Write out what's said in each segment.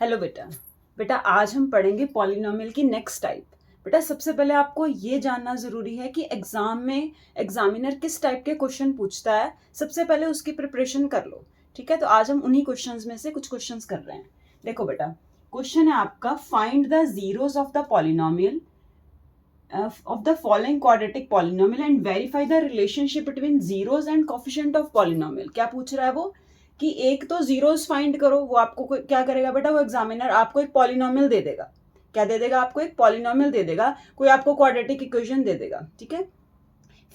Hello बेटा। बेटा आज हम पढ़ेंगे पॉलिनोमियल की नेक्स्ट टाइप। बेटा सबसे पहले आपको ये जानना ज़रूरी है कि एग्ज़ाम में एग्जामिनर किस टाइप के क्वेश्चन पूछता है। सबसे पहले उसकी प्रिपरेशन कर लो, ठीक है। तो आज हम उन्हीं क्वेश्चंस में से कुछ क्वेश्चंस कर रहे हैं। देखो बेटा, क्वेश्चन है आपका, find the zeros of the polynomial of the following quadratic polynomial and verify the relationship between zeros and coefficient of polynomial। क्या पूछ रहा है वो कि एक तो जीरोस फाइंड करो। वो आपको क्या करेगा बेटा, वो एग्जामिनर आपको एक पॉलिनोमियल दे देगा। क्या दे देगा आपको? एक पॉलिनोमियल दे देगा, कोई आपको क्वाड्रेटिक इक्वेशन दे देगा, ठीक है।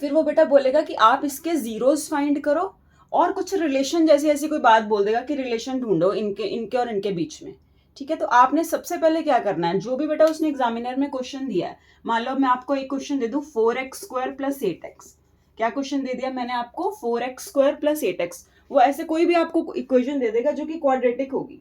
फिर वो बेटा बोलेगा कि आप इसके जीरोस फाइंड करो और कुछ रिलेशन जैसी ऐसी कोई बात बोल देगा कि रिलेशन ढूंढो इनके और इनके बीच में, ठीक है। तो आपने सबसे पहले क्या करना है, जो भी बेटा उसने एग्जामिनर में क्वेश्चन दिया है, मान लो मैं आपको एक क्वेश्चन दे दूं 4x² + 8x। क्या क्वेश्चन दे दिया मैंने आपको? 4x² + 8x। वो ऐसे कोई भी आपको इक्वेशन दे देगा जो कि क्वाड्रेटिक होगी,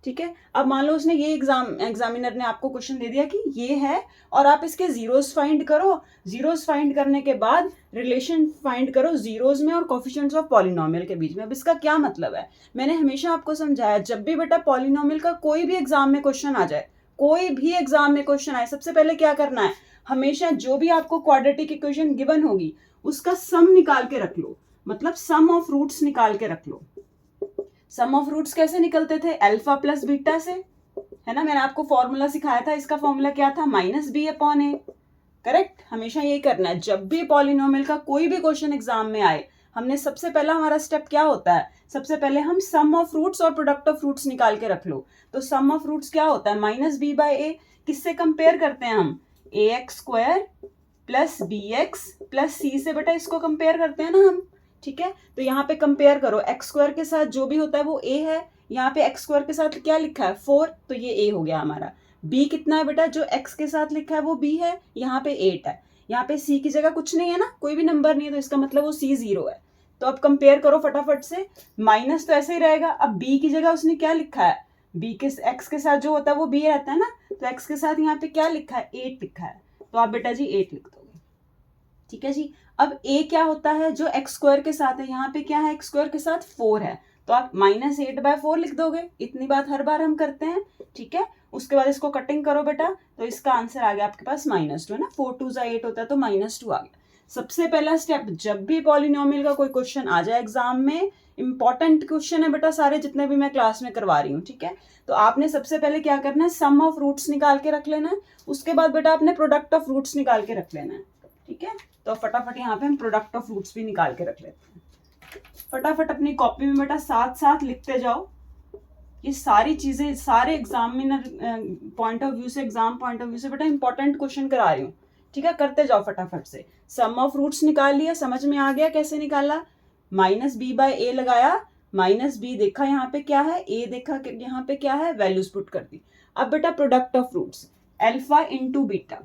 ठीक है। अब मान लो उसने ये एग्जामिनर ने आपको क्वेश्चन दे दिया कि ये है और आप इसके जीरोस फाइंड करो। जीरोस फाइंड करने के बाद रिलेशन फाइंड करो जीरोस में और कोफिशिएंट्स ऑफ पॉलिनोमियल के बीच में। अब इसका क्या मतलब है, मैंने हमेशा आपको समझाया, जब भी बेटा पॉलिनोमियल का कोई भी एग्जाम में क्वेश्चन आ जाए, कोई भी एग्जाम में क्वेश्चन आए, सबसे पहले क्या करना है, हमेशा जो भी आपको क्वाड्रेटिक इक्वेशन गिवन होगी उसका सम निकाल के रख लो। मतलब सम ऑफ रूट्स निकाल के रख लो। सम ऑफ रूट्स कैसे निकलते थे? अल्फा प्लस बीटा से, है ना। मैंने आपको फॉर्मूला सिखाया था, इसका फॉर्मूला क्या था? -b/a। करेक्ट। हमेशा यही करना है, जब भी पॉलिनोमियल का कोई भी क्वेश्चन एग्जाम में आए, हमने सबसे पहला हमारा स्टेप क्या होता है, सबसे पहले हम सम ऑफ रूट्स और प्रोडक्ट ऑफ रूट्स निकाल के रख लो। तो सम ऑफ रूट्स क्या होता है? -b/a। किससे कंपेयर करते हैं हम? ax² + bx + c से बेटा इसको कंपेयर करते हैं ना हम, ठीक है। तो यहाँ पे कंपेयर करो, x² के साथ जो भी होता है वो a है, यहाँ पे x² के साथ क्या लिखा है? 4, तो ये a हो गया हमारा। b कितना है बेटा? जो x के साथ लिखा है वो b है, यहाँ पे 8 है। यहाँ पे c की जगह कुछ नहीं है ना, कोई भी नंबर नहीं है, तो इसका मतलब वो c 0 है। तो अब कंपेयर करो फटाफट से, माइनस तो ऐसे ही रहेगा। अब b की जगह उसने क्या लिखा है? b के x के साथ जो होता है वो b रहता है ना, तो x के साथ यहाँ पे क्या लिखा है? 8 लिखा है। तो आप बेटा जी 8 लिख दोगे, ठीक है जी। अब a क्या होता है? जो x² के साथ है, यहाँ पे क्या है? x² के साथ 4 है, तो आप -8/4 लिख दोगे। इतनी बात हर बार हम करते हैं, ठीक है। उसके बाद इसको कटिंग करो बेटा, तो इसका आंसर आ गया आपके पास -2, है ना। 4 2 8 होता है, तो -2 आ गया। सबसे पहला स्टेप, जब भी पॉलिनोमियल का कोई क्वेश्चन आ जाए एग्जाम में, इंपॉर्टेंट क्वेश्चन है बेटा सारे जितने भी मैं क्लास में करवा रही हूँ, ठीक है। तो आपने सबसे पहले क्या करना है, सम ऑफ रूट्स निकाल के रख लेना है। उसके बाद बेटा आपने प्रोडक्ट ऑफ रूट्स निकाल के रख लेना है, ठीक है। तो फटाफट यहाँ पे हम प्रोडक्ट ऑफ रूट्स भी निकाल के रख लेते हैं। फटाफट अपनी कॉपी में बेटा साथ साथ लिखते जाओ। ये सारी चीजें सारे एग्जामिनर पॉइंट ऑफ व्यू से, एग्जाम पॉइंट ऑफ व्यू से बेटा इंपॉर्टेंट क्वेश्चन करा रही हूँ, ठीक है। करते जाओ फटाफट से। सम ऑफ रूट्स निकाल लिया, समझ में आ गया कैसे निकाला? -b/a लगाया, -b देखा यहाँ पे क्या है, a देखा यहाँ पे क्या है, वैल्यूज पुट कर दी। अब बेटा product of roots, alpha into beta,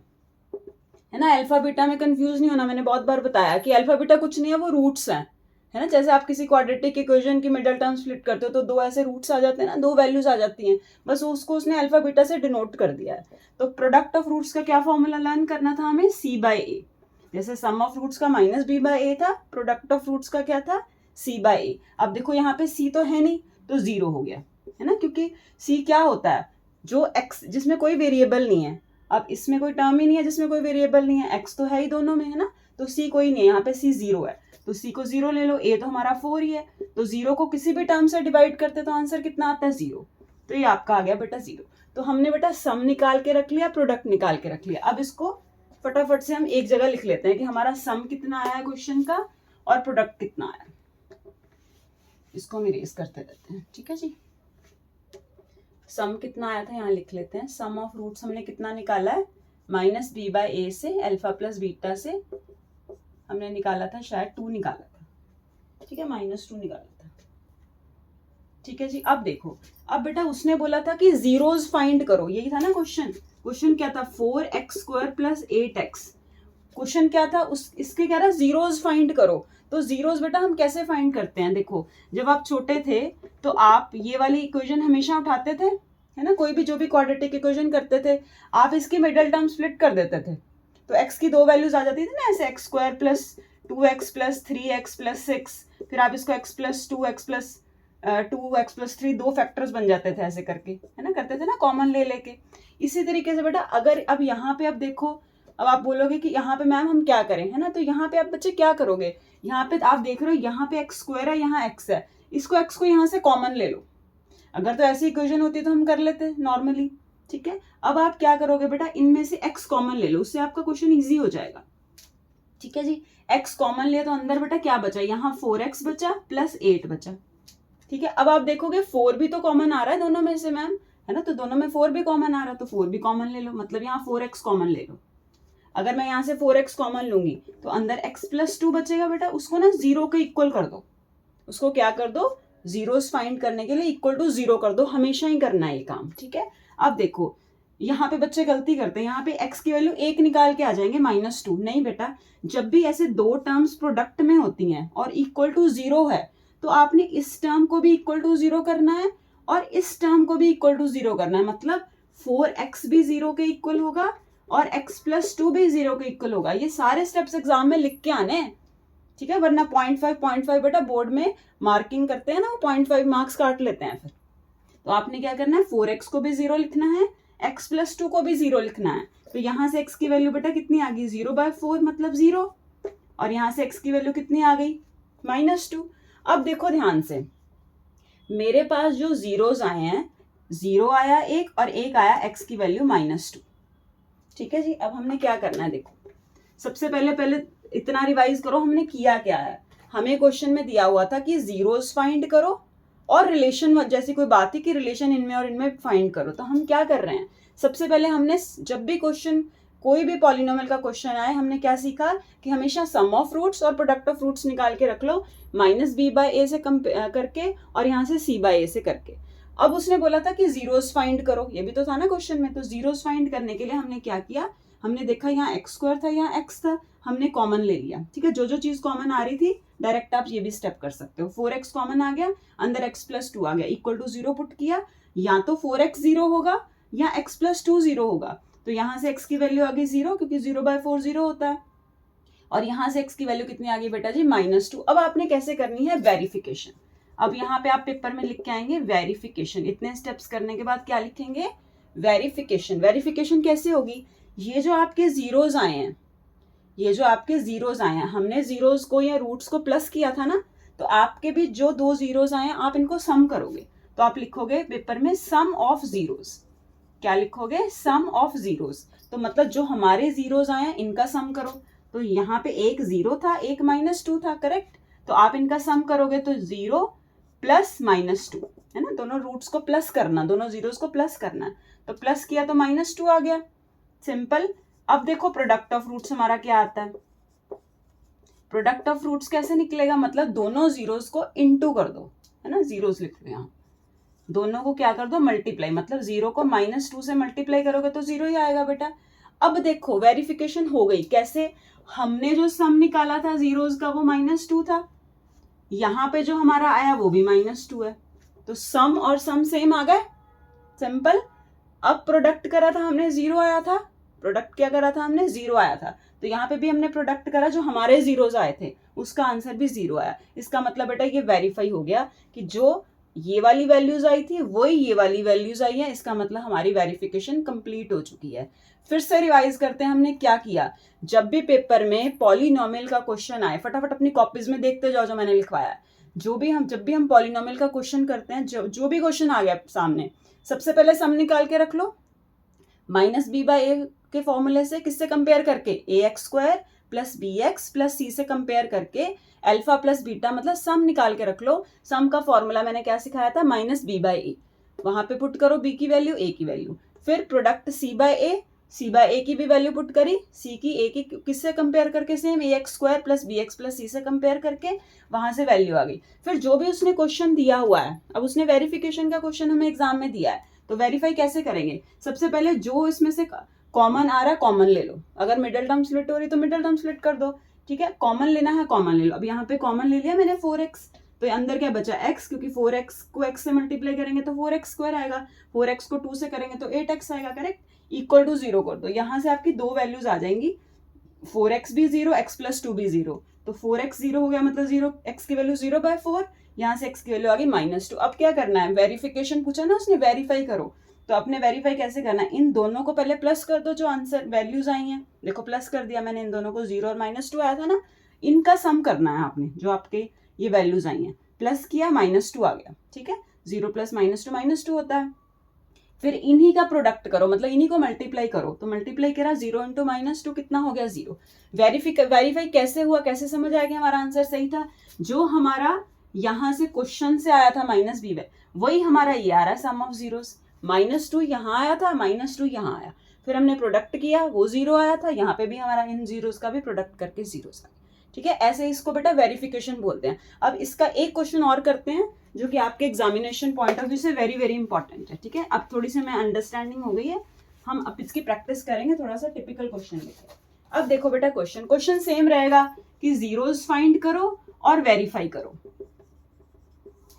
है ना। अल्फा बीटा में कंफ्यूज नहीं होना, मैंने बहुत बार बताया कि अल्फा बीटा कुछ नहीं है, वो रूट्स हैं, है ना। जैसे आप किसी क्वाड्रेटिक इक्वेशन की मिडल टर्म स्प्लिट करते हो तो दो ऐसे रूट्स आ जाते हैं ना, दो वैल्यूज आ जाती हैं, बस उसको उसने अल्फा बीटा से डिनोट कर दिया है। तो प्रोडक्ट ऑफ रूट्स का क्या फॉर्मूला लर्न करना था हमें? c/a। जैसे सम ऑफ रूट्स का -b/a था, प्रोडक्ट ऑफ रूट्स का क्या था? c/a। अब देखो यहाँ पे c तो है नहीं, तो 0 हो गया, है ना, क्योंकि c क्या होता है? जो x जिसमें कोई वेरिएबल नहीं है। अब इसमें कोई टर्म ही नहीं है जिसमें कोई वेरिएबल नहीं है, x तो है ही दोनों में, है ना। तो c कोई नहीं है, यहाँ पे c 0 है, तो c को 0 ले लो। a तो हमारा 4 ही है, तो 0 को किसी भी टर्म से डिवाइड करते तो आंसर कितना आता है? 0। तो ये आपका आ गया बेटा 0। तो हमने बेटा सम निकाल के रख लिया, प्रोडक्ट निकाल के रख लिया। अब इसको फटाफट से हम एक जगह लिख लेते हैं कि हमारा सम कितना आया है क्वेश्चन का और प्रोडक्ट कितना आया। इसको हम इरेज करते रहते हैं, ठीक है जी। सम कितना आया था यहाँ लिख लेते हैं। सम ऑफ रूट्स हमने कितना निकाला है? -b/a से, अल्फा प्लस बीटा से हमने निकाला था, शायद 2 निकाला था, ठीक है, -2 निकाला था, ठीक है जी। अब देखो, अब बेटा उसने बोला था कि जीरोस फाइंड करो, यही था ना क्वेश्चन। क्वेश्चन क्या था? 4x² + 8x। क्वेश्चन क्या था इसके? कह रहा है जीरोस फाइंड करो। तो जीरोस बेटा हम कैसे फाइंड करते हैं? देखो, जब आप छोटे थे तो आप ये वाली इक्वेशन हमेशा उठाते थे, है ना। कोई भी जो भी क्वाड्रेटिक इक्वेशन करते थे, आप इसकी मिडल टर्म स्प्लिट कर देते थे, तो x की 2 वैल्यूज आ जाती थी ना, ऐसे x² + 2x + 3x + 6। फिर आप इसको x + 2x + 2x+3 दो फैक्टर्स बन जाते थे ऐसे करके, है ना, करते थे ना कॉमन ले लेके। इसी तरीके से बेटा अगर अब यहाँ पे अब देखो, अब आप बोलोगे कि यहाँ पे मैम हम क्या करें, है ना, तो यहाँ पे आप बच्चे क्या करोगे, यहाँ पे आप देख रहे हो यहाँ पे x² है, यहाँ x है, इसको x को यहाँ से कॉमन ले लो। अगर तो ऐसी इक्वेशन होती तो हम कर लेते नॉर्मली, ठीक है। अब आप क्या करोगे बेटा, इनमें से x कॉमन ले लो, उससे आपका क्वेश्चन ईजी हो जाएगा, ठीक है जी। x कॉमन लिया तो अंदर बेटा क्या बचा, यहाँ 4x बचा प्लस 8 बचा, ठीक है। अब आप देखोगे 4 भी तो कॉमन आ रहा है दोनों में से मैम, है ना, तो दोनों में 4 भी कॉमन आ रहा है, तो 4 भी कॉमन ले लो, मतलब यहाँ 4x कॉमन ले लो। अगर मैं यहाँ से 4x कॉमन लूंगी तो अंदर x+2 बचेगा बेटा, उसको ना 0 के इक्वल कर दो, उसको क्या कर दो, जीरोस फाइंड करने के लिए इक्वल टू 0 कर दो, हमेशा ही करना है ये काम, ठीक है। अब देखो यहाँ पे बच्चे गलती करते हैं, यहाँ पे x की वैल्यू 1 निकाल के आ जाएंगे -2, नहीं बेटा, जब भी ऐसे दो टर्म्स प्रोडक्ट में होती हैं और इक्वल टू 0 है तो आपने इस टर्म को भी इक्वल टू 0 करना है और इस टर्म को भी इक्वल टू 0 करना है, मतलब 4x भी 0 के इक्वल होगा और x+2 भी 0 के इक्वल होगा। ये सारे स्टेप्स एग्जाम में लिख के आने हैं, ठीक है, वरना 0.5 बेटा बोर्ड में मार्किंग करते हैं ना, वो 0.5 मार्क्स काट लेते हैं फिर। तो आपने क्या करना है, 4x को भी 0 लिखना है, x+2 को भी 0 लिखना है। तो यहाँ से x की वैल्यू बेटा कितनी आ गई, 0/4 मतलब 0, और यहाँ से x की वैल्यू कितनी आ गई, -2। अब देखो ध्यान से, मेरे पास जो जीरोस आए हैं, 0 आया एक और एक आया x की वैल्यू -2, ठीक है जी। अब हमने क्या करना है, देखो सबसे पहले इतना रिवाइज करो हमने किया क्या है। हमें क्वेश्चन में दिया हुआ था कि जीरोस फाइंड करो और रिलेशन जैसी कोई बात थी कि रिलेशन इनमें और इनमें फाइंड करो। तो हम क्या कर रहे हैं, सबसे पहले हमने जब भी क्वेश्चन कोई भी पॉलिनोमियल का क्वेश्चन आए हमने क्या सीखा कि हमेशा सम ऑफ रूट्स और प्रोडक्ट ऑफ रूट्स निकाल के रख लो, -b/a से करके और यहाँ से c/a से करके। अब उसने बोला था कि जीरोस फाइंड करो, ये भी तो था ना क्वेश्चन में। तो जीरोस फाइंड करने के लिए हमने क्या किया, हमने देखा यहाँ x² था, यहाँ x था, हमने कॉमन ले लिया, ठीक है। जो जो चीज कॉमन आ रही थी डायरेक्ट आप ये भी स्टेप कर सकते हो। 4x कॉमन आ गया, अंदर x+2 आ गया, इक्वल टू 0 पुट किया, या तो 4x 0 होगा या x+2 0 होगा। तो यहाँ से x की वैल्यू आ गई 0, क्योंकि 0/4 0 होता है, और यहाँ से x की वैल्यू कितनी आ गई बेटा जी, -2। अब आपने कैसे करनी है, वेरिफिकेशन। अब यहाँ पे आप पेपर में लिख के आएंगे वेरिफिकेशन। इतने स्टेप्स करने के बाद क्या लिखेंगे, वेरिफिकेशन। वेरिफिकेशन कैसे होगी, ये जो आपके जीरोज आए हैं, ये जो आपके जीरोज आए हैं, हमने जीरोज को या रूट्स को प्लस किया था ना, तो आपके भी जो दो जीरोज आए हैं आप इनको सम करोगे। तो आप लिखोगे पेपर में सम ऑफ जीरोज। क्या लिखोगे, सम ऑफ जीरोज। तो मतलब जो हमारे जीरोज आए हैं इनका सम करो। तो यहाँ पे एक 0 था, एक -2 था, करेक्ट। तो आप इनका सम करोगे तो 0 + -2, है ना, दोनों रूट्स को प्लस करना, दोनों जीरोस को प्लस करना। तो प्लस किया तो -2 आ गया, सिंपल। अब देखो प्रोडक्ट ऑफ रूट्स हमारा क्या आता है, प्रोडक्ट ऑफ रूट्स कैसे निकलेगा, मतलब दोनों जीरोस को इनटू कर दो, है ना, जीरोस लिख लो यहाँ, दोनों को क्या कर दो, मल्टीप्लाई, मतलब 0 को -2 से मल्टीप्लाई करोगे तो 0 ही आएगा बेटा। अब देखो वेरिफिकेशन हो गई कैसे, हमने जो सम निकाला था जीरोस का वो -2 था, यहाँ पे जो हमारा आया वो भी -2 है, तो सम और सम सेम आ गए, सिंपल। अब प्रोडक्ट करा था हमने, 0 आया था, प्रोडक्ट क्या करा था हमने, 0 आया था, तो यहाँ पे भी हमने प्रोडक्ट करा, जो हमारे जीरोज आए थे उसका आंसर भी 0 आया। इसका मतलब बेटा ये वेरीफाई हो गया कि जो ये वाली वैल्यूज आई थी वही ये वाली वैल्यूज आई है, इसका मतलब हमारी वेरिफिकेशन कंप्लीट हो चुकी है। फिर से रिवाइज करते हैं हमने क्या किया। जब भी पेपर में पॉलिनोमियल का क्वेश्चन आए, फटाफट अपनी कॉपीज में देखते जाओ जो मैंने लिखवाया है। जब भी हम पॉलिनोमियल का क्वेश्चन करते हैं, जो भी क्वेश्चन आ गया सामने, सबसे पहले सम निकाल के रख लो, -b/a के फॉर्मूले से, किससे कंपेयर करके, ax² + bx + c से कंपेयर करके, अल्फा प्लस बीटा मतलब सम निकाल के रख लो। सम का फॉर्मूला मैंने क्या सिखाया था, -b/a, वहां पे पुट करो b की वैल्यू, a की वैल्यू, फिर प्रोडक्ट c/a की भी वैल्यू पुट करी, c की a की किससे कंपेयर करके, सेम ax² + bx + c से कंपेयर करके, वहां से वैल्यू आ गई। फिर जो भी उसने क्वेश्चन दिया हुआ है, अब उसने वेरिफिकेशन का क्वेश्चन हमें एग्जाम में दिया है, तो वेरीफाई कैसे करेंगे, सबसे पहले जो इसमें से कॉमन आ रहा है कॉमन ले लो, अगर मिडिल टर्म स्प्लिट हो रही तो मिडिल टर्म स्प्लिट कर दो, ठीक है, कॉमन लेना है कॉमन ले लो। अब यहाँ पे कॉमन ले लिया मैंने 4x, तो अंदर क्या बचा x, क्योंकि 4x को x से मल्टीप्लाई करेंगे तो 4x² आएगा, 4x को 2 से करेंगे तो 8x आएगा, करेक्ट, इक्वल टू 0 कर दो। यहाँ से आपकी दो वैल्यूज आ जाएंगी, 4x भी 0, x प्लस 2 भी 0, तो 4x 0 हो गया, मतलब 0, x की वैल्यू 0/4, यहाँ से x की वैल्यू आ गई -2। अब क्या करना है, वेरिफिकेशन पूछा ना उसने, वेरीफाई करो, तो अपने वेरीफाई कैसे करना है, इन दोनों को पहले प्लस कर दो, जो आंसर वैल्यूज आई हैं, देखो प्लस कर दिया मैंने इन दोनों को, 0 और -2 आया था ना, इनका सम करना है आपने, जो आपके ये वैल्यूज आई हैं, प्लस किया -2 आ गया, ठीक है, 0 + -2 होता है। फिर इन्हीं का प्रोडक्ट करो, मतलब इन्हीं को मल्टीप्लाई करो, तो मल्टीप्लाई करा 0 × -2 कितना हो गया 0। वेरीफाई कैसे हुआ, कैसे समझ आया कि हमारा आंसर सही था, जो हमारा यहाँ से क्वेश्चन से आया था -b में, वही हमारा ये आ रहा है सम ऑफ जीरोस, -2 यहाँ आया था, -2 यहाँ आया, फिर हमने प्रोडक्ट किया, वो 0 आया था, यहाँ पे भी हमारा इन जीरोस का भी प्रोडक्ट करके जीरोस आया, ठीक है। ऐसे इसको बेटा वेरिफिकेशन बोलते हैं। अब इसका एक क्वेश्चन और करते हैं, जो कि आपके एग्जामिनेशन पॉइंट ऑफ व्यू से वेरी वेरी इंपॉर्टेंट है, ठीक है। अब थोड़ी सी मैं अंडरस्टैंडिंग हो गई है, हम अब इसकी प्रैक्टिस करेंगे, थोड़ा सा टिपिकल क्वेश्चन लेके। अब देखो बेटा, क्वेश्चन सेम रहेगा कि जीरोस फाइंड करो और वेरीफाई करो,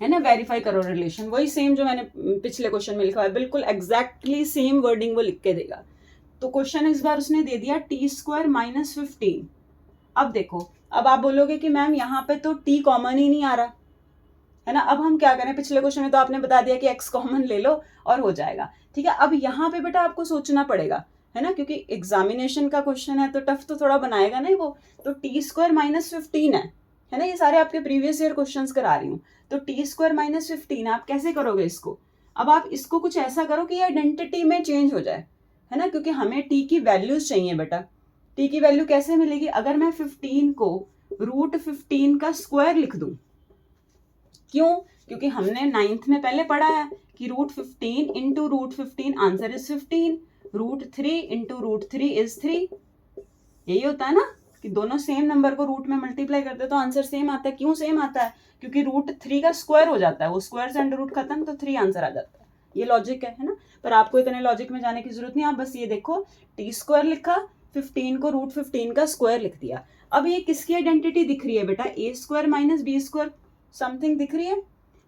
है ना, वेरीफाई करो रिलेशन, वही सेम जो मैंने पिछले क्वेश्चन में लिखा है, बिल्कुल एग्जैक्टली सेम वर्डिंग वो लिख के देगा। तो क्वेश्चन इस बार उसने दे दिया t² - 15। अब देखो, अब आप बोलोगे कि मैम यहाँ पे तो t कॉमन ही नहीं आ रहा, है ना। अब हम क्या करें, पिछले क्वेश्चन में तो आपने बता दिया कि x कॉमन ले लो और हो जाएगा, ठीक है। अब यहाँ पे बेटा आपको सोचना पड़ेगा, है ना, क्योंकि एग्जामिनेशन का क्वेश्चन है तो टफ तो थोड़ा बनाएगा नहीं वो, तो t² - 15 है ना, ये सारे आपके प्रीवियस ईयर क्वेश्चंस करा रही हूँ, तो t² - 15 आप कैसे करोगे इसको। अब आप इसको कुछ ऐसा करो कि आइडेंटिटी में चेंज हो जाए, है ना, क्योंकि हमें t की वैल्यूज चाहिए बेटा। t की वैल्यू कैसे मिलेगी, अगर मैं 15 को √15 का स्क्वायर लिख दूं, क्यों, क्योंकि हमने 9th में पहले पढ़ा है कि √15 × √15 आंसर इज 15, √3 × √3 इज 3, यही होता है ना, कि दोनों सेम नंबर को रूट में मल्टीप्लाई करते हैं तो आंसर सेम आता है। क्यों सेम आता है, क्योंकि √3 का स्क्वायर हो जाता है, वो स्क्वायर से अंडर रूट खत्म, तो 3 आंसर आ जाता है, ये लॉजिक है ना। पर आपको इतने लॉजिक में जाने की जरूरत नहीं, आप बस ये देखो t² लिखा, 15 को √15 का स्क्वायर लिख दिया। अब ये किसकी आइडेंटिटी दिख रही है बेटा, a² - b² समथिंग दिख रही है।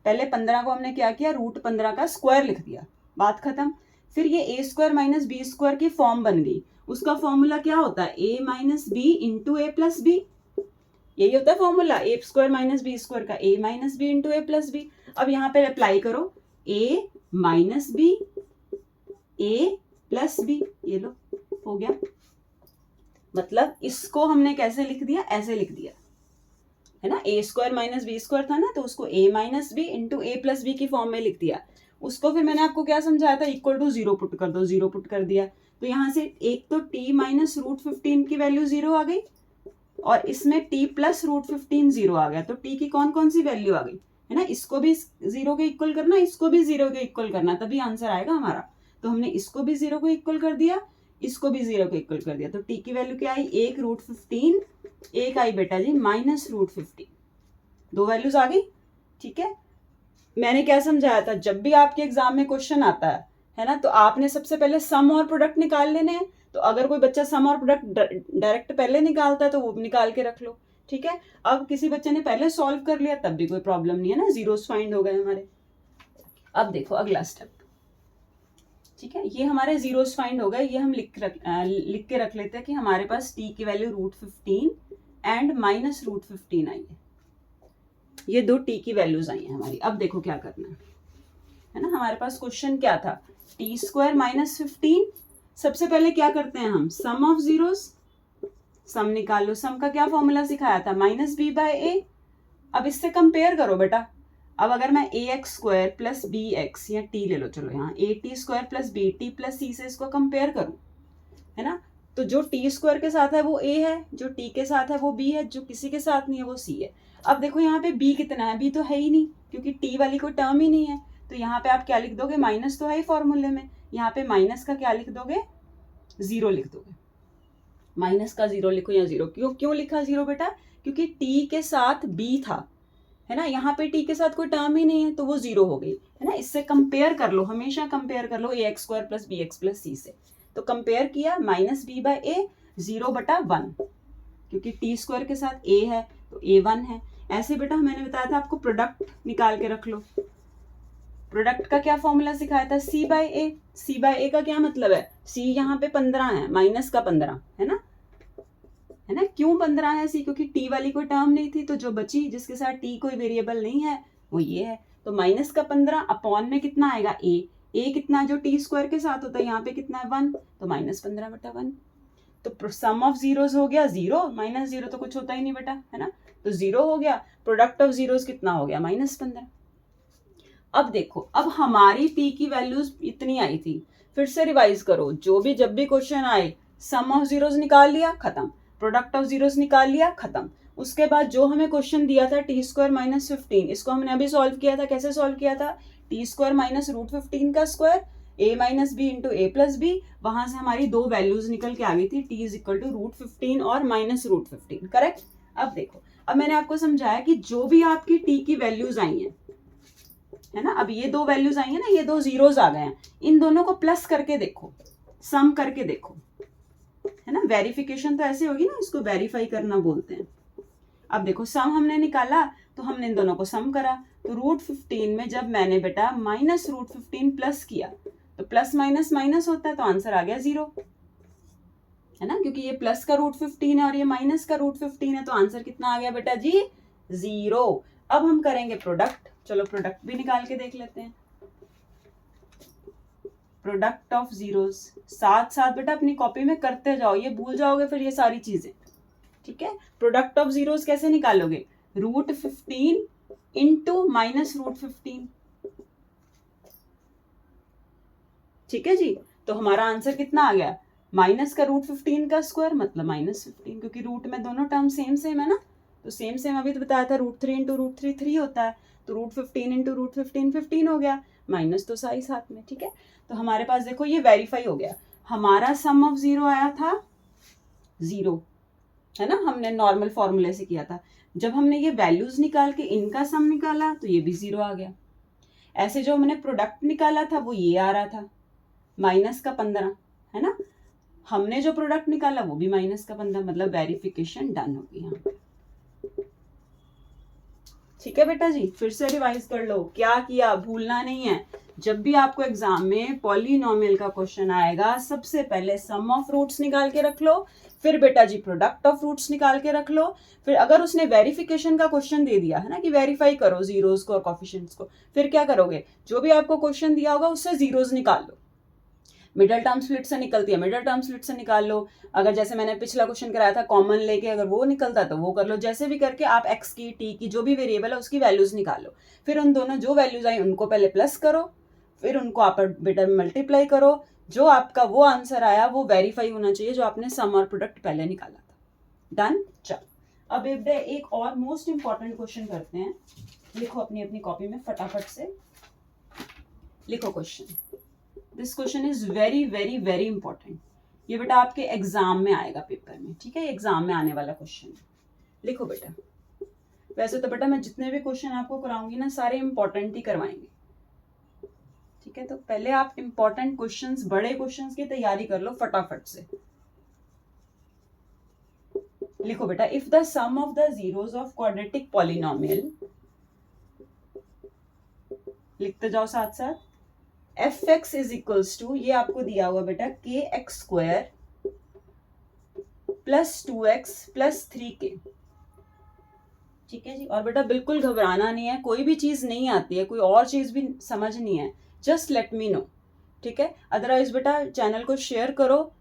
पहले 15 को हमने क्या किया, √15 का स्क्वायर लिख दिया, बात खत्म। फिर ये a² - b² की फॉर्म बन गई, उसका फॉर्मूला क्या होता है, a - b × a + b, यही होता है फॉर्मूला, a² - b² का, a - b × a + b। अब यहाँ पे अप्लाई करो, a - b a + b, ये लो हो गया। मतलब इसको हमने कैसे लिख दिया, ऐसे लिख दिया, है ना, a² - b² था ना, तो उसको a - b × a + b की फॉर्म में लिख दिया। उसको फिर मैंने आपको क्या समझाया था, = 0 पुट कर दो, 0 पुट कर दिया, तो यहाँ से एक तो t - √15 की वैल्यू 0 आ गई, और इसमें t + √15 0 आ गया, तो t की कौन कौन सी वैल्यू आ गई, है ना, इसको भी 0 के इक्वल करना, इसको भी 0 के इक्वल करना, तभी आंसर आएगा हमारा। तो हमने इसको भी 0 को इक्वल कर दिया, इसको भी 0 को इक्वल कर दिया, तो t की वैल्यू क्या आई, 1 √15, एक आई बेटा जी -√15, दो वैल्यूज आ गई, ठीक है। मैंने क्या समझाया था, जब भी आपके एग्जाम में क्वेश्चन आता है ना, तो आपने सबसे पहले सम और प्रोडक्ट निकाल लेने हैं। तो अगर कोई बच्चा सम और प्रोडक्ट डायरेक्ट पहले निकालता है तो वो निकाल के रख लो, ठीक है। अब किसी बच्चे ने पहले सॉल्व कर लिया तब भी कोई प्रॉब्लम नहीं है ना, जीरोस फाइंड हो गए हमारे। अब देखो अगला स्टेप, ठीक है, ये हमारे जीरोस फाइंड हो गए, ये हम लिख के रख लेते हैं कि हमारे पास t की वैल्यू √15 एंड -√15 आई है, ये दो t की वैल्यूज आई हैं हमारी। अब देखो क्या करना है ना, हमारे पास क्वेश्चन क्या था, t² - 15। सबसे पहले क्या करते हैं हम, सम ऑफ जीरोस, सम निकाल लो, सम का क्या फॉर्मूला सिखाया था, -b/a। अब इससे कंपेयर करो बेटा, अब अगर मैं ax² + bx या t ले लो, चलो यहाँ at² + bt + c से इसको कंपेयर करूं, है ना, तो जो t² के साथ है वो a है, जो t के साथ है वो b है, जो किसी के साथ नहीं है वो c है। अब देखो यहाँ पे b कितना है, b तो है ही नहीं, क्योंकि t वाली कोई टर्म ही नहीं है, तो यहाँ पे आप क्या लिख दोगे, माइनस तो है ही फॉर्मूले में, यहाँ पे माइनस का क्या लिख दोगे, 0 लिख दोगे, माइनस का 0 लिखो या 0, क्यों लिखा 0 बेटा, क्योंकि t के साथ b था, है ना, यहाँ पे t के साथ कोई टर्म ही नहीं है तो वो 0 हो गई, है ना। इससे कंपेयर कर लो, हमेशा कंपेयर कर लो ax² + bx + c से, तो कंपेयर किया, -b/a 0/1, क्योंकि t² के साथ a है तो a1 है। ऐसे बेटा मैंने बताया था आपको प्रोडक्ट निकाल के रख लो, प्रोडक्ट का क्या फॉर्मूला सिखाया था, c/a। c/a का क्या मतलब है, c यहाँ पे 15 है, माइनस का 15 है ना, है ना। क्यों 15 है सी, क्योंकि टी वाली कोई टर्म नहीं थी, तो जो बची जिसके साथ टी कोई वेरिएबल नहीं है वो ये है। तो माइनस का 15 अपॉन में कितना आएगा ए कितना जो टी स्क्वायर के साथ होता है, यहाँ पे कितना है 1, तो -15/1। तो सम ऑफ जीरोस हो गया 0, -0 तो कुछ होता ही नहीं बेटा, है ना, तो 0 हो गया। प्रोडक्ट ऑफ जीरोस कितना हो गया -15। अब देखो, अब हमारी टी की वैल्यूज इतनी आई थी, फिर से रिवाइज करो, जो भी जब भी क्वेश्चन आए सम ऑफ जीरोस निकाल लिया खत्म, प्रोडक्ट ऑफ जीरोस निकाल लिया खत्म। उसके बाद जो हमें क्वेश्चन दिया था टी स्क्वायर -15, इसको हमने अभी सॉल्व किया था। कैसे सॉल्व किया था? टी स्क्वायर -√15 का square, a minus b into a plus b, वहां से हमारी दो वैल्यूज निकल के आ गई थी, t इज इक्वल टू √15 और -√15, करेक्ट। अब देखो, अब मैंने आपको समझाया कि जो भी आपकी t की वैल्यूज आई हैं, है ना, अब ये दो वैल्यूज आई है ना, ये दो जीरोस आ गए हैं, इन दोनों को प्लस करके देखो, सम करके देखो, है ना। वेरिफिकेशन तो ऐसे होगी ना, इसको वेरीफाई करना बोलते हैं। अब देखो, सम हमने निकाला तो हमने इन दोनों को सम करा, तो √15 में जब मैंने बेटा -√15 प्लस किया तो प्लस माइनस माइनस होता है, तो आंसर आ गया 0, है ना, क्योंकि ये प्लस का √15 है और ये माइनस का √15 है, तो आंसर कितना आ गया बेटा जी 0। अब हम करेंगे प्रोडक्ट, चलो प्रोडक्ट भी निकाल के देख लेते हैं। प्रोडक्ट ऑफ जीरोस साथ साथ बेटा अपनी कॉपी में करते जाओ, ये भूल जाओगे फिर ये सारी चीजें, ठीक है। प्रोडक्ट ऑफ जीरोस कैसे निकालोगे? √15 इंटू -√15, ठीक है जी। तो हमारा आंसर कितना आ गया? माइनस का √15 का स्क्वायर मतलब -15, क्योंकि रूट में दोनों टर्म सेम सेम है ना, तो सेम सेम अभी तो बताया था, √3 इंटू √3 3 होता है, तो √15 इंटू √15 15 हो गया, माइनस तो साई साथ में, ठीक है। तो हमारे पास देखो ये वेरीफाई हो गया, हमारा सम ऑफ जीरो आया था 0, है ना, हमने नॉर्मल फॉर्मूले से किया था। जब हमने ये वैल्यूज निकाल के इनका सम निकाला तो ये भी 0 आ गया। ऐसे जो हमने प्रोडक्ट निकाला था वो ये आ रहा था -15, है ना, हमने जो प्रोडक्ट निकाला वो भी -15, मतलब वेरिफिकेशन डन होगी यहाँ पे, ठीक है बेटा जी। फिर से रिवाइज कर लो, क्या किया भूलना नहीं है। जब भी आपको एग्जाम में पॉलिनोमियल का क्वेश्चन आएगा, सबसे पहले सम ऑफ रूट्स निकाल के रख लो, फिर बेटा जी प्रोडक्ट ऑफ रूट्स निकाल के रख लो, फिर अगर उसने वेरिफिकेशन का क्वेश्चन दे दिया है ना कि वेरीफाई करो जीरोस को और कोफिशिएंट्स को, फिर क्या करोगे, जो भी आपको क्वेश्चन दिया होगा उससे जीरोस निकाल लो। मिडल टर्म स्प्लिट से निकलती है, मिडल टर्म स्प्लिट से निकाल लो। अगर जैसे मैंने पिछला क्वेश्चन कराया था कॉमन लेके अगर वो निकलता तो वो कर लो, जैसे भी करके आप एक्स की टी की जो भी वेरिएबल है उसकी वैल्यूज निकालो, फिर उन दोनों जो वैल्यूज आई उनको पहले प्लस करो, फिर उनको आप बेटा मल्टीप्लाई करो, जो आपका वो आंसर आया वो वेरीफाई होना चाहिए जो आपने सम और प्रोडक्ट पहले निकाला था। डन। चलो अब एक और मोस्ट इंपॉर्टेंट क्वेश्चन करते हैं, लिखो अपनी अपनी कॉपी में फटाफट से लिखो question. This question is very very very important, ये बेटा आपके एग्जाम में आएगा पेपर में, ठीक है, एग्जाम में आने वाला क्वेश्चन है। लिखो बेटा, वैसे तो बेटा मैं जितने भी क्वेश्चन आपको कराऊंगी ना सारे इंपॉर्टेंट ही करवाएंगे, ठीक है। तो पहले आप इंपॉर्टेंट क्वेश्चंस, बड़े क्वेश्चंस की तैयारी कर लो फटाफट से। लिखो बेटा, if the sum of the zeros of quadratic polynomial, लिखते जाओ साथ साथ, fx इज इक्वल्स टू, ये आपको दिया हुआ बेटा kx² + 2x + 3k, ठीक है जी। और बेटा बिल्कुल घबराना नहीं है, कोई भी चीज नहीं आती है, कोई और चीज भी समझनी है, जस्ट लेट मी नो, ठीक है। अदरवाइज बेटा चैनल को शेयर करो,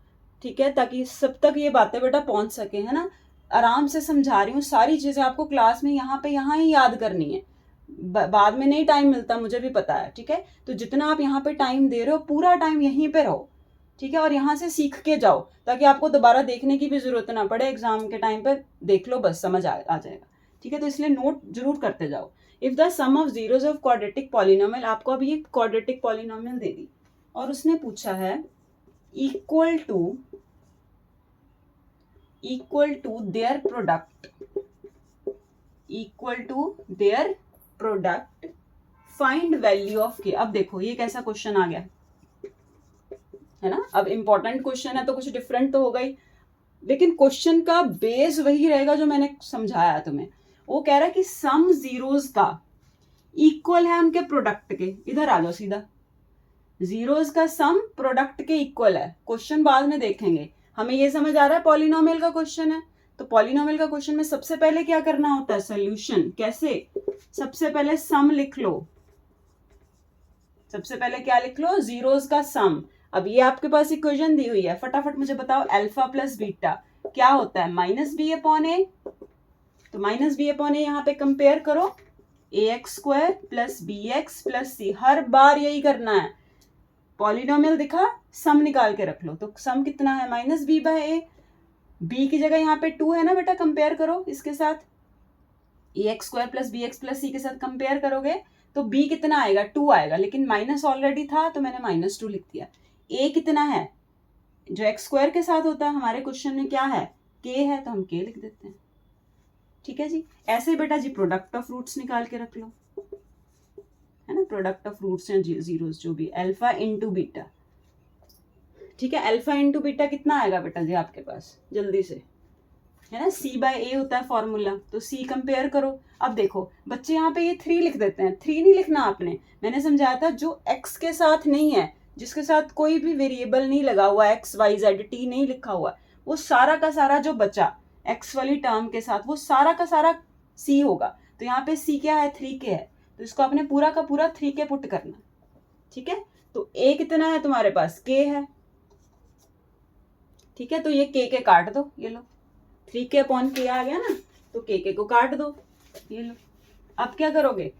ठीक है, ताकि सब तक ये बातें बेटा पहुंच सके, है ना। आराम से समझा रही हूँ, सारी चीजें आपको क्लास में यहाँ ही याद करनी है, बाद में नहीं टाइम मिलता, मुझे भी पता है, ठीक है। तो जितना आप यहाँ पे टाइम दे रहे हो पूरा टाइम यहीं पे रहो, ठीक है, और यहाँ से सीख के जाओ ताकि आपको दोबारा देखने की भी जरूरत ना पड़े, एग्जाम के टाइम पर देख लो बस समझ आ जाएगा, ठीक है। तो इसलिए नोट जरूर करते जाओ। If the sum of zeros of quadratic polynomial, आपको अभी एक क्वाड्रेटिक पॉलिनोमियल दे दी और उसने पूछा है equal to their product find value of k. अब देखो ये कैसा क्वेश्चन आ गया है ना, अब इंपॉर्टेंट क्वेश्चन है तो कुछ डिफरेंट तो होगा ही, लेकिन क्वेश्चन का बेस वही रहेगा जो मैंने समझाया तुम्हें। वो कह रहा है कि सम जीरोस का इक्वल है उनके प्रोडक्ट के, इधर आ जाओ सीधा, जीरोस का सम प्रोडक्ट के इक्वल है, क्वेश्चन बाद में देखेंगे, हमें ये समझ आ रहा है पॉलिनोमियल का क्वेश्चन है, तो पॉलिनोमियल का क्वेश्चन में सबसे पहले क्या करना होता है, सोल्यूशन। कैसे, सबसे पहले सम लिख लो, सबसे पहले क्या लिख लो, जीरोस का सम। अब ये आपके पास इक्वेशन दी हुई है, फटाफट मुझे बताओ अल्फा प्लस बीटा क्या होता है, माइनस बी अपॉन ए। तो माइनस बी अपॉन ए यहाँ पे कंपेयर करो, a x square plus b x plus c, हर बार यही करना है। पॉलिनोमियल दिखा, सम निकाल के रख लो। तो सम कितना है, माइनस बी बाय ए, बी की जगह यहाँ पे 2 है ना बेटा, कंपेयर करो इसके साथ, a x square plus b x plus c के साथ कंपेयर करोगे तो बी कितना आएगा, 2 आएगा, लेकिन माइनस ऑलरेडी था तो मैंने -2 लिख दिया। ए कितना है, जो एक्स स्क्वायर के साथ होता है हमारे क्वेश्चन में क्या है, के है, तो हम के लिख देते हैं। ठीक है जी, ऐसे बेटा जी प्रोडक्ट ऑफ रूट्स निकाल के रख लो, है ना, प्रोडक्ट ऑफ रूट्स या जीरोस जो भी, अल्फा इंटू बीटा। ठीक है, अल्फा इंटू बीटा कितना आएगा बेटा जी आपके पास, जल्दी से, है ना, सी बाय ए होता है फॉर्मूला, तो सी कंपेयर करो। अब देखो बच्चे यहाँ पे ये 3 लिख देते हैं, 3 नहीं लिखना आपने, मैंने समझाया था जो एक्स के साथ नहीं है, जिसके साथ कोई भी वेरिएबल नहीं लगा हुआ, एक्स वाई जेड टी नहीं लिखा हुआ, वो सारा का सारा जो बचा एक्स वाली टर्म के साथ, वो सारा का सारा सी होगा। तो यहाँ पे सी क्या है, 3 के है, तो इसको आपने पूरा का पूरा 3 के पुट करना। ठीक है, तो ए कितना है तुम्हारे पास, के है। ठीक है, तो ये के काट दो, ये लो 3 के अपॉन के आ गया ना, तो के को काट दो, ये लो। अब क्या करोगे,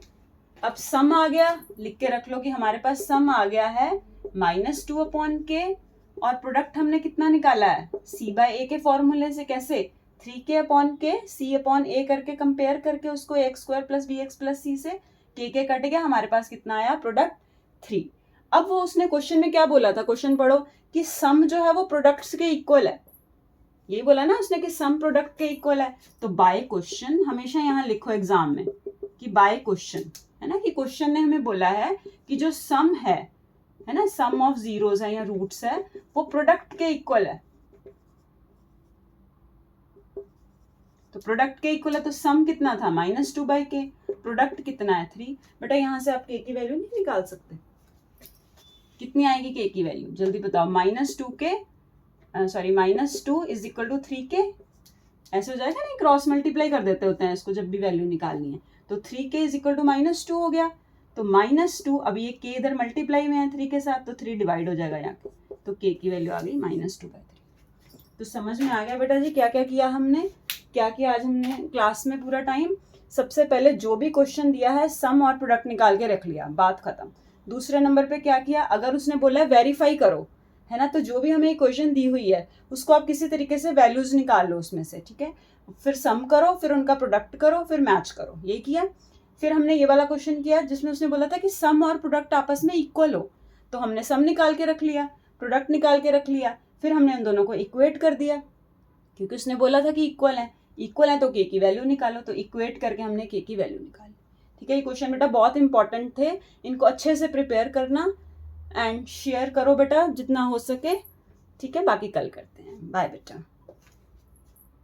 अब सम आ गया, लिख के रख लो कि हमारे पास सम आ गया है -2 अपॉन के, और प्रोडक्ट हमने कितना निकाला है, सी बाय ए के फॉर्मूले से। कैसे, 3 के अपॉन के सी अपॉन ए करके कंपेयर करके उसको x square plus b x plus c से के कट गया, हमारे पास कितना आया, प्रोडक्ट 3। अब वो उसने क्वेश्चन में क्या बोला था, क्वेश्चन पढ़ो, कि सम जो है वो प्रोडक्ट्स के इक्वल है, यही बोला ना उसने कि सम प्रोडक्ट के इक्वल है। तो बाय क्वेश्चन हमेशा यहाँ लिखो एग्जाम में कि बाय क्वेश्चन, है ना, कि क्वेश्चन ने हमें बोला है कि जो सम है ना, सम ऑफ जीरोस है या रूट्स है, वो प्रोडक्ट के इक्वल है। तो प्रोडक्ट के इक्वल है, तो सम कितना था, -2 बाय के, प्रोडक्ट कितना है 3। बेटा यहाँ से आप के की वैल्यू नहीं निकाल सकते, कितनी आएगी के की वैल्यू, जल्दी बताओ, -2 के सॉरी -2 इज इक्वल टू 3 के, ऐसे हो जाएगा ना, क्रॉस मल्टीप्लाई कर देते होते हैं इसको जब भी वैल्यू निकालनी है। तो 3 के इज इक्वल टू -2 हो गया, तो -2, अब ये के इधर मल्टीप्लाई में है 3 के साथ, तो 3 डिवाइड हो जाएगा यहाँ पे, तो के की वैल्यू आ गई -2 बाय 3। तो समझ में आ गया बेटा जी क्या क्या किया हमने, क्या किया आज हमने क्लास में पूरा टाइम। सबसे पहले जो भी क्वेश्चन दिया है सम और प्रोडक्ट निकाल के रख लिया, बात खत्म। दूसरे नंबर पे क्या किया, अगर उसने बोला है वेरीफाई करो, है ना, तो जो भी हमें इक्वेशन दी हुई है उसको आप किसी तरीके से वैल्यूज निकाल लो उसमें से। ठीक है, फिर सम करो, फिर उनका प्रोडक्ट करो, फिर मैच करो, ये किया। फिर हमने ये वाला क्वेश्चन किया जिसमें उसने बोला था कि सम और प्रोडक्ट आपस में इक्वल हो, तो हमने सम निकाल के रख लिया, प्रोडक्ट निकाल के रख लिया, फिर हमने उन दोनों को इक्वेट कर दिया, क्योंकि उसने बोला था कि इक्वल है तो के की वैल्यू निकालो, तो इक्वेट करके हमने के की वैल्यू निकाली। ठीक है, ये क्वेश्चन बेटा बहुत इंपॉर्टेंट थे, इनको अच्छे से प्रिपेयर करना एंड शेयर करो बेटा जितना हो सके। ठीक है, बाकी कल करते हैं, बाय बेटा।